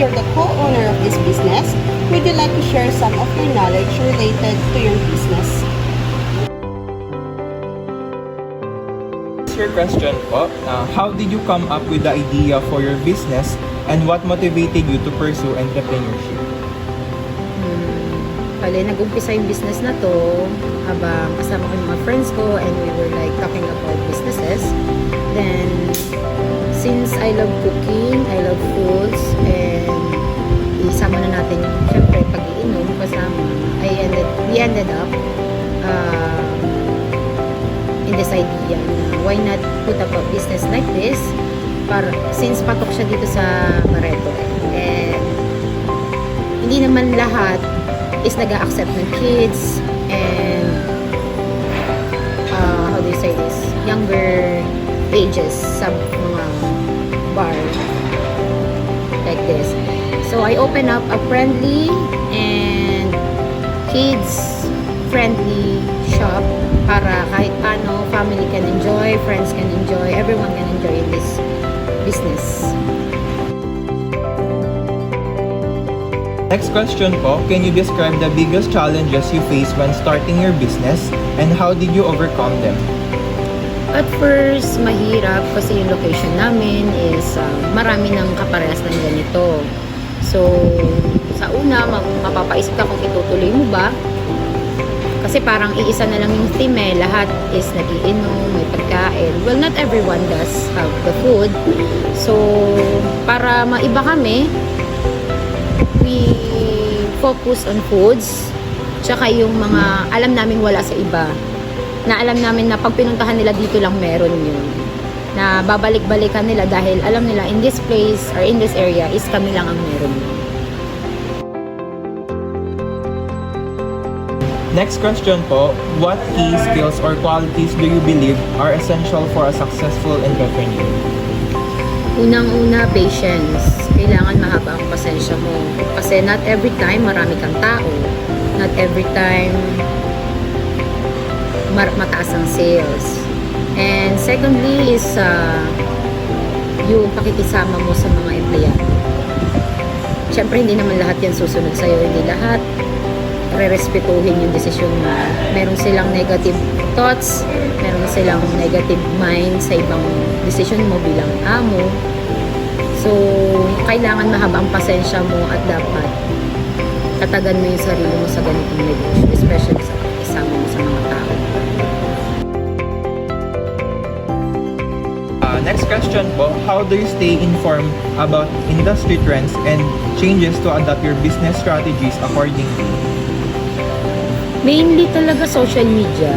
you're the co-owner of this business, would you like to share some of your knowledge related to your business? Your question po, how did you come up with the idea for your business and what motivated you to pursue entrepreneurship? Bale, nag-umpisa yung business na to habang kasama ko yung mga friends ko and we were like talking about businesses. Then, since I love cooking, I love foods, and isama na natin syempre pag-iinom kasama, we ended up in this idea na why not put up a business like this since patok siya dito sa Barreto. And hindi naman lahat is nag-accept ng kids and how do you say this, younger ages sa mga bar like this. So I open up a friendly and kids friendly shop para kahit paano family can enjoy, friends can enjoy, everyone can enjoy in this business. Next question po, can you describe the biggest challenges you face when starting your business and how did you overcome them? At first, mahirap kasi yung location namin is marami ng kaparehas ng ganito. So, sa una, mapapaisip ka kung itutuloy mo ba. Kasi parang iisa na lang yung theme eh. Lahat is nagiinom, may pagkain. Well, not everyone does have the food. So, para maiba kami, we focus on foods. Tsaka yung mga alam naming wala sa iba. Na alam namin na pag pinuntahan nila dito lang meron yun. Na babalik-balikan nila dahil alam nila in this place or in this area is kami lang ang meron. Next question po, what key skills or qualities do you believe are essential for a successful entrepreneur? Unang-una, patience. Kailangan mahaba ang pasensya mo. Kasi not every time marami kang tao. Not every time mataas ang sales. And secondly is yung pakikisama mo sa mga empleyado. Siyempre, hindi naman lahat yan susunod sa'yo. Hindi lahat re-respetuhin yung desisyon mo. Meron silang negative thoughts, meron silang negative mind sa ibang desisyon mo bilang amo. So, kailangan mahaba ang pasensya mo at dapat tatagan mo yung sarili mo sa ganitong negosyo, especially sa pakikisama mo sa mga tao. Next question po, how do you stay informed about industry trends and changes to adapt your business strategies accordingly? Mainly talaga social media.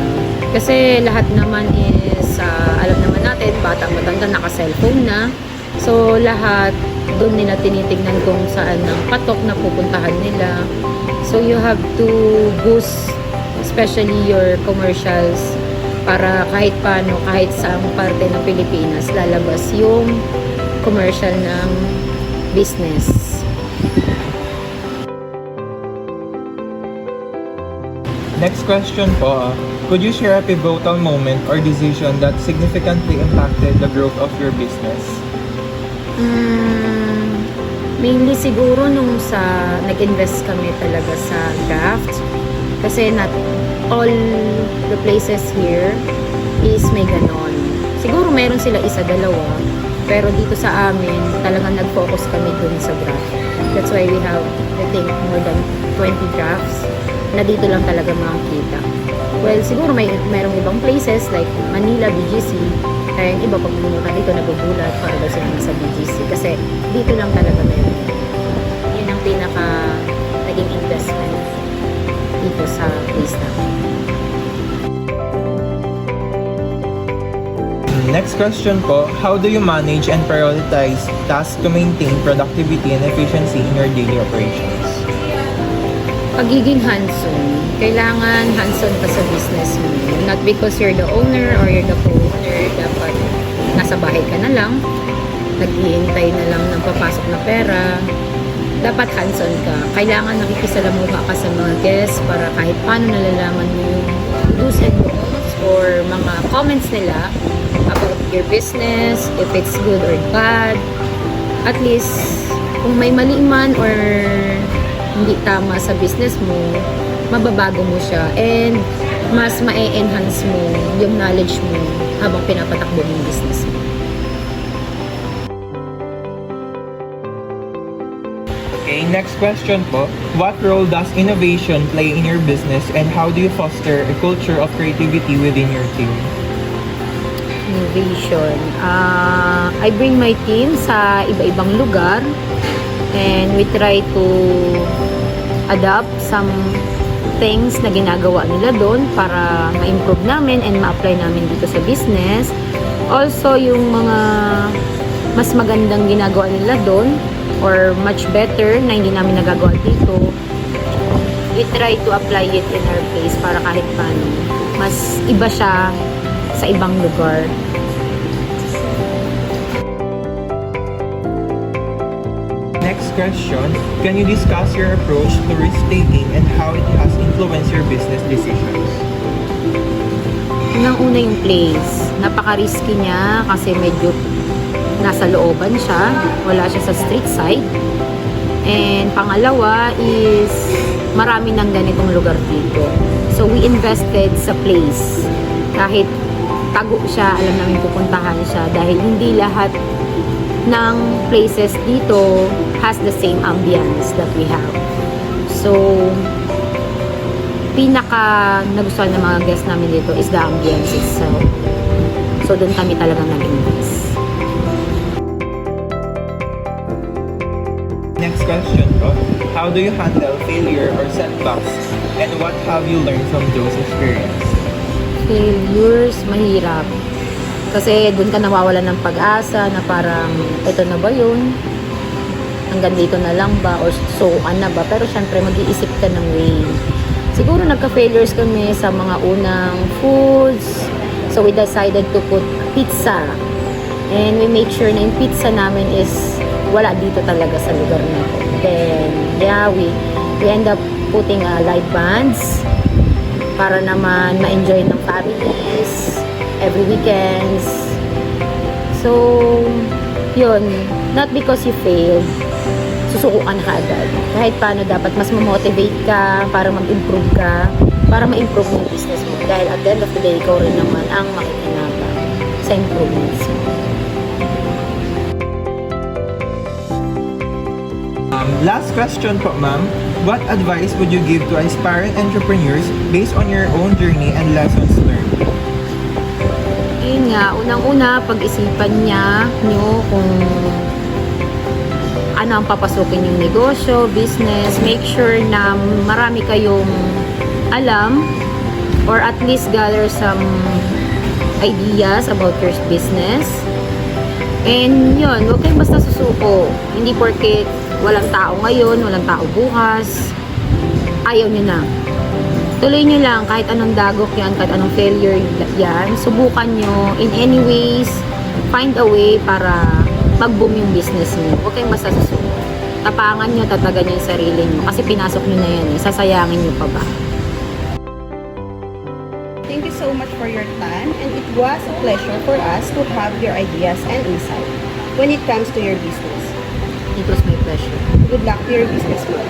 Kasi lahat naman is, alam naman natin, bata matanda naka-cellphone na. So, lahat doon nila tinitignan kung saan ang patok na pupuntahan nila. So, you have to boost especially your commercials para kahit paano, kahit saang parte ng Pilipinas, lalabas yung commercial ng business. Next question po, could you share a pivotal moment or decision that significantly impacted the growth of your business? Mainly siguro nung nag-invest kami talaga sa craft. Kasi not all the places here is may ganon. Siguro meron sila isa, dalawa. Pero dito sa amin, talagang nag-focus kami dun sa craft. That's why we have, I think, more than 20 crafts na dito lang talaga makikita. Well, siguro mayroong ibang places like Manila, BGC. Kaya yung iba pag pumunta dito nagugulat para daw sila nasa BGC. Kasi dito lang talaga meron. Yun ang pinaka naging investment dito sa place namin. Next question po, how do you manage and prioritize tasks to maintain productivity and efficiency in your daily operations? Pagiging hands-on. Kailangan hands-on ka sa business mo. Not because you're the owner or you're the co-owner, dapat nasa bahay ka na lang, naghihintay na lang ng papasok na pera. Dapat hands-on ka. Kailangan nakikisalamuha ka sa mga guests para kahit paano nalalaman mo yung do's and don'ts or mga comments nila about your business, if it's good or bad. At least, kung may mali man or hindi tama sa business mo, mababago mo siya and mas ma-enhance mo yung knowledge mo habang pinapatakbo mo yung business mo. Okay, next question po. What role does innovation play in your business and how do you foster a culture of creativity within your team? Innovation. I bring my team sa iba-ibang lugar and we try to adapt some things na ginagawa nila doon para ma-improve namin and ma-apply namin dito sa business. Also, yung mga mas magandang ginagawa nila doon or much better na hindi namin nagagawa dito, we try to apply it in our place para kahit paano mas iba siya sa ibang lugar. Next question, can you discuss your approach to risk-taking and how it has influenced your business decisions? Unang-una yung place. Napaka-risky niya kasi medyo nasa looban siya. Wala siya sa street side. And pangalawa is marami ng ganitong lugar dito. So we invested sa place. Kahit tago siya, alam namin pupuntahan siya dahil hindi lahat ng places dito has the same ambience that we have. So, pinaka nagustuhan ng mga guests namin dito is the ambience itself. So, doon kami talagang nag-invest. Next question po, how do you handle failure or setbacks and what have you learned from those experiences? Failures, mahirap. Kasi doon ka nawawalan ng pag-asa na parang, ito na ba yun? Hanggang dito na lang ba? Or susuan na ba? Pero syempre, mag-iisip ka ng way. Siguro nagka-failures kami sa mga unang foods. So, we decided to put pizza. And we make sure na yung pizza namin is wala dito talaga sa lugar na to. Then, yeah, we end up putting live bands para naman ma-enjoy ng families every weekends. So, yun. Not because you failed, susukuan ka agad. Kahit paano dapat mas ma-motivate ka para mag-improve ka, para ma-improve mo yung business mo. Dahil at the end of the day, ikaw rin naman ang makikinabang sa improvements mo. Last question po, ma'am. What advice would you give to aspiring entrepreneurs based on your own journey and lessons learned? Yun nga, unang-una, pag-isipan nyo kung ano ang papasukin yung negosyo, business. Make sure na marami kayong alam or at least gather some ideas about your business. And yun, huwag kayong basta susuko. Hindi porket walang tao ngayon, walang tao bukas, ayaw nyo na. Tuloy nyo lang kahit anong dagok yan, kahit anong failure yan. Subukan nyo in any ways, find a way para mag-boom yung business nyo. Huwag kayong basta susuko. Tapangan nyo, tatagan nyo yung sarili nyo. Kasi pinasok nyo na yan, sasayangin nyo pa ba? Thank you so much for your time, and it was a pleasure for us to have your ideas and insight when it comes to your business. It was my pleasure. Good luck to your business, ma'am.